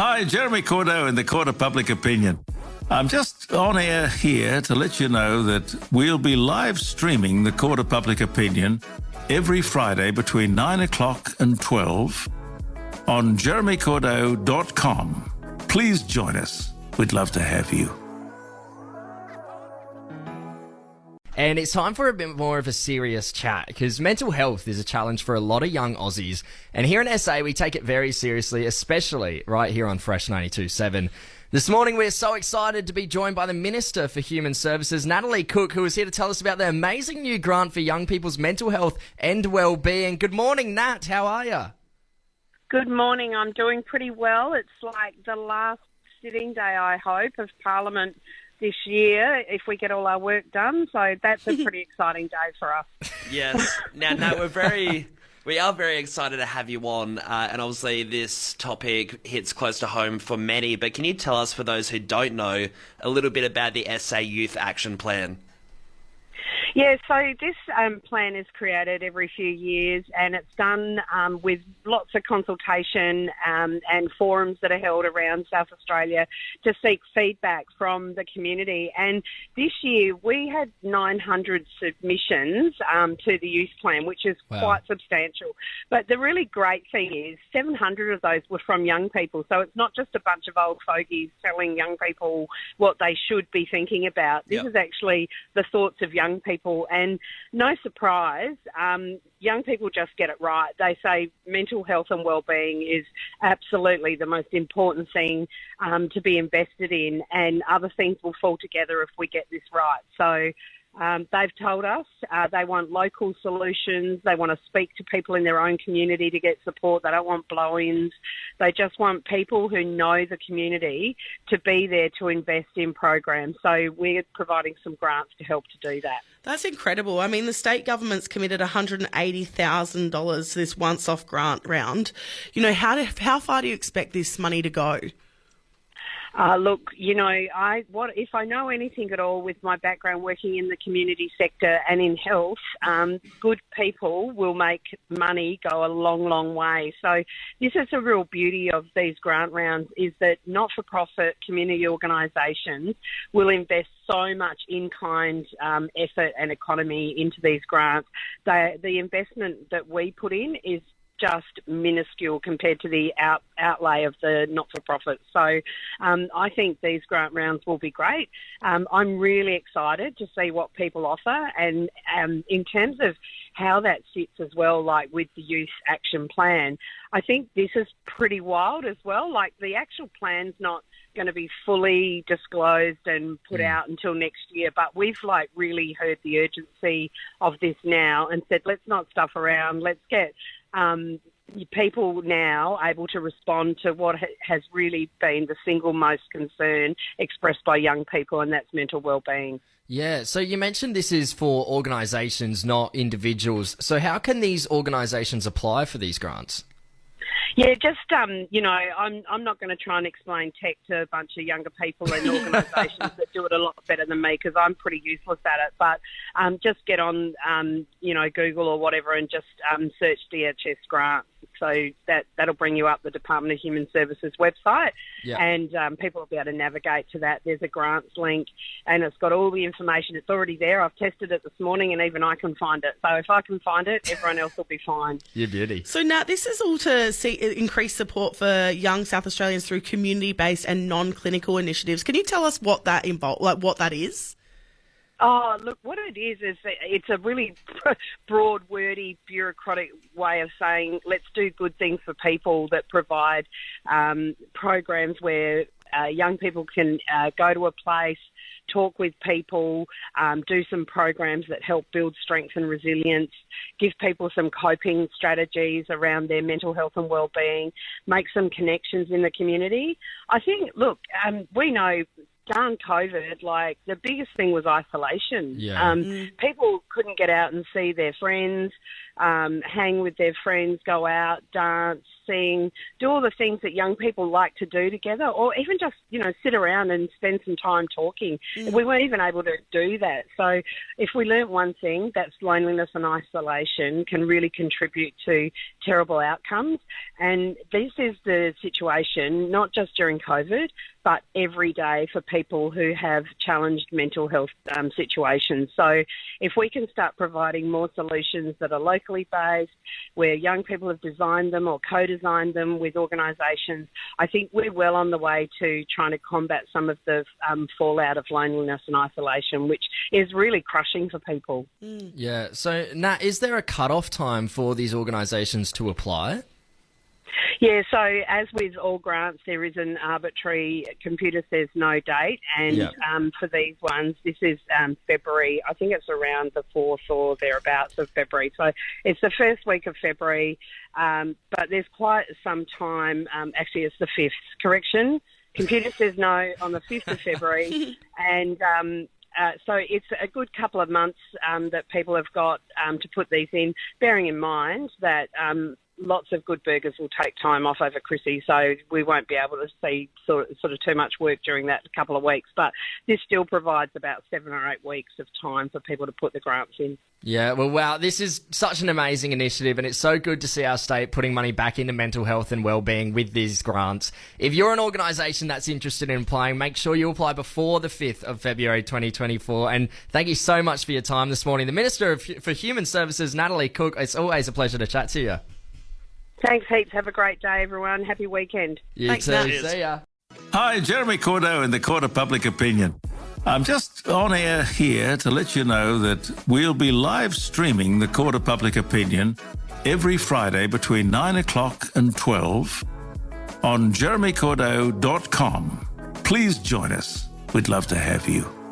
Hi, Jeremy Cordeaux in the Court of Public Opinion. I'm just on air here to let you know that we'll be live streaming the Court of Public Opinion every Friday between 9 o'clock and 12 on jeremycordeaux.com. Please join us. We'd love to have you. And it's time for a bit more of a serious chat because mental health is a challenge for a lot of young Aussies. And here in SA, we take it very seriously, especially right here on Fresh 92.7. This morning, we're so excited to be joined by the Minister for Human Services, Natalie Cook, who is here to tell us about the amazing new grant for young people's mental health and well-being. Good morning, Nat. How are you? Good morning. I'm doing pretty well. It's like the last sitting day, I hope, of Parliament this year, if we get all our work done. So that's a pretty exciting day for us. Yes. Now, we are very excited to have you on, and obviously this topic hits close to home for many, but can you tell us, for those who don't know, a little bit about the SA Youth Action Plan? Yeah, so this plan is created every few years, and it's done with lots of consultation and forums that are held around South Australia to seek feedback from the community. And this year we had 900 submissions to the youth plan, which is quite substantial. But the really great thing is 700 of those were from young people. So it's not just a bunch of old fogies telling young people what they should be thinking about. This is actually the thoughts of young people. And no surprise, young people just get it right. They say mental health and well-being is absolutely the most important thing to be invested in, and other things will fall together if we get this right. So they've told us they want local solutions. They want to speak to people in their own community to get support. They don't want blow-ins. They just want people who know the community to be there to invest in programs. So we're providing some grants to help to do that. That's incredible. I mean, the state government's committed $180,000 to this once-off grant round. You know, how far do you expect this money to go? Look, you know, if I know anything at all with my background working in the community sector and in health, good people will make money go a long, long way. So this is a real beauty of these grant rounds, is that not-for-profit community organisations will invest so much in-kind effort and economy into these grants. The investment that we put in is just minuscule compared to the outlay of the not-for-profit. So I think these grant rounds will be great. I'm really excited to see what people offer, and in terms of how that sits as well, like with the Youth Action Plan, I think this is pretty wild as well. Like, the actual plan's not going to be fully disclosed and put out until next year, but we've really heard the urgency of this now and said, let's not stuff around, let's get people now able to respond to what has really been the single most concern expressed by young people, and that's mental well-being. Yeah, so you mentioned this is for organisations, not individuals. So how can these organisations apply for these grants? Yeah, just, you know, I'm not going to try and explain tech to a bunch of younger people and organisations that do it a lot better than me, because I'm pretty useless at it. But just get on, you know, Google or whatever, and just search DHS grants. So that'll bring you up the Department of Human Services website, and people will be able to navigate to that. There's a grants link, and it's got all the information. It's already there. I've tested it this morning, and even I can find it. So if I can find it, everyone else will be fine. You beauty. So Nat, this is all to increase support for young South Australians through community-based and non-clinical initiatives. Can you tell us what that what that is? Oh, look, what it is it's a really broad, wordy, bureaucratic way of saying let's do good things for people that provide programs where young people can go to a place, talk with people, do some programs that help build strength and resilience, give people some coping strategies around their mental health and well-being, make some connections in the community. I think, look, we know during COVID, the biggest thing was isolation. People couldn't get out and see their friends, hang with their friends, go out, dance, do all the things that young people like to do together, or even just, sit around and spend some time talking. We weren't even able to do that. So if we learnt one thing, that's loneliness and isolation can really contribute to terrible outcomes. And this is the situation, not just during COVID, but every day for people who have challenged mental health situations. So if we can start providing more solutions that are locally based, where young people have designed them or co-designed them with organisations, I think we're well on the way to trying to combat some of the fallout of loneliness and isolation, which is really crushing for people. Yeah. So, Nat, is there a cut-off time for these organisations to apply? Yeah, so as with all grants, there is an arbitrary computer says no date, and for these ones, this is February. I think it's around the 4th or thereabouts of February. So it's the first week of February, but there's quite some time. Actually, it's the 5th, correction. Computer says no on the 5th of February, and so it's a good couple of months that people have got to put these in, bearing in mind that lots of good burgers will take time off over Chrissy, so we won't be able to see sort of too much work during that couple of weeks. But this still provides about 7 or 8 weeks of time for people to put the grants in. Yeah, well, wow, this is such an amazing initiative, and it's so good to see our state putting money back into mental health and wellbeing with these grants. If you're an organisation that's interested in applying, make sure you apply before the 5th of February 2024. And thank you so much for your time this morning. The Minister for Human Services, Natalie Cook, it's always a pleasure to chat to you. Thanks heaps. Have a great day, everyone. Happy weekend. Thanks, too. See ya. Hi, Jeremy Cordeaux in the Court of Public Opinion. I'm just on air here to let you know that we'll be live streaming the Court of Public Opinion every Friday between 9 o'clock and 12 on jeremycordeaux.com. Please join us. We'd love to have you.